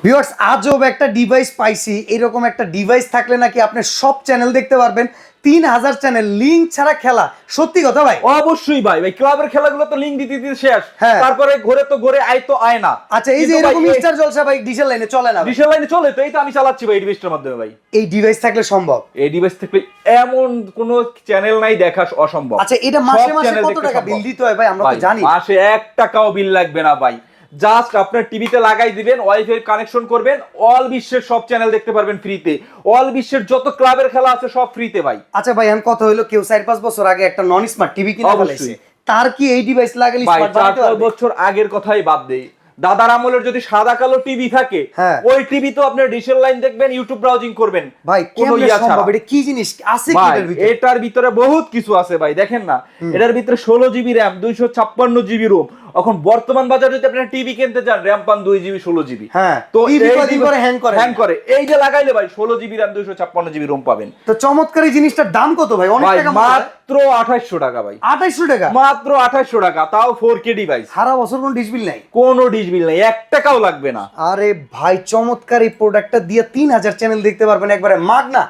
Viewers আজব একটা device পাইছি, এরকম একটা ডিভাইস থাকলে নাকি আপনি সব চ্যানেল দেখতে পারবেন, 3000 চ্যানেল লিংক ছাড়া খেলা। সত্যি কথা ভাই? অবশ্যই ভাই, ক্লাবের খেলাগুলো তো লিংক দিতে দিতে শেষ। হ্যাঁ। তারপরে ঘরে তো ঘরে আয় তো আয় না। আচ্ছা, এই যে কিন্তু ভাই, এরকম স্টার জলসা ভাই ডিজেল লাইনে চলে না ভাই? ডিজিটাল লাইনে চলে তো, এই তো আমি চালাচ্ছি ভাই এই ডিভাইসটার মাধ্যমে ভাই। এই ডিভাইস থাকলে সম্ভব? এই ডিভাইস থেকে এমন কোন চ্যানেল নাই দেখা অসম্ভব। আচ্ছা, এটা মাসে সব মাসে channel কত দেখতে টাকা সম্ভব। বিল দিতে হয় ভাই? আমরা তো ভাই, জানি না। মাসে 1 টাকাও বিল লাগবে না ভাই। জাস্ট আপনার টিভিতে লাগাই দিবেন, ওয়াইফাই কানেকশন করবেন, অল বিশ্বের সব চ্যানেল দেখতে পারবেন ফ্রিতে। অল বিশ্বের যত ক্লাবের খেলা আছে সব ফ্রিতে ভাই। আচ্ছা ভাই, এখন কথা হলো কেউ 4-5 বছর আগে একটা নন স্মার্ট টিভি কিনে ফেলাইছে, অবশ্যই। তার কি এই ডিভাইস লাগালে ভাই, স্মার্ট বানাতে 4 পারবে? বছর আগের কথাই বাদ দেই। দাদার আমলের যদি সাদা কালো টিভি থাকে, হ্যাঁ। ওই টিভি তো আপনার ডিজিটাল লাইন দেখবেন, ইউটিউব ব্রাউজিং করবেন। ভাই কোনো কেমনে ইয়া সম্ভব? ছাড়া। এটা কি জিনিস আছে কি ভাই, এটার ভিতরে? এটার ভিতরে বহুত কিছু আছে ভাই, দেখেন না। এটার ভিতরে 16 জিবি র্যাম, 256 জিবি রোম। এখন বর্তমান বাজারে যদি আপনি টিভি কিনতে চান, র্যাম পান 2 জিবি 16 জিবি। হ্যাঁ, তো টিভি এই কয়দিন পরে হ্যাং করে? হ্যাং করে। এই যে লাগাইলে ভাই 16 জিবি র্যাম 256 জিবি রোম পাবেন। তো চমৎকার, এই জিনিসটার দাম কত ভাই? অনেক ভাই টাকা মনে হয়। মাত্র 2800 টাকা ভাই। 2800 টাকা? মাত্র 2800 টাকা, তাও 4K ডিভাইস। সারা বছর কোনো ডিশ বিল নাই? কোনো ডিশ বিল নাই, 1 টাকাও লাগবে না। আরে ভাই চমৎকার, এই প্রোডাক্টটা দিয়ে 3000 চ্যানেল দেখতে পারবেন একবারে মাগনা।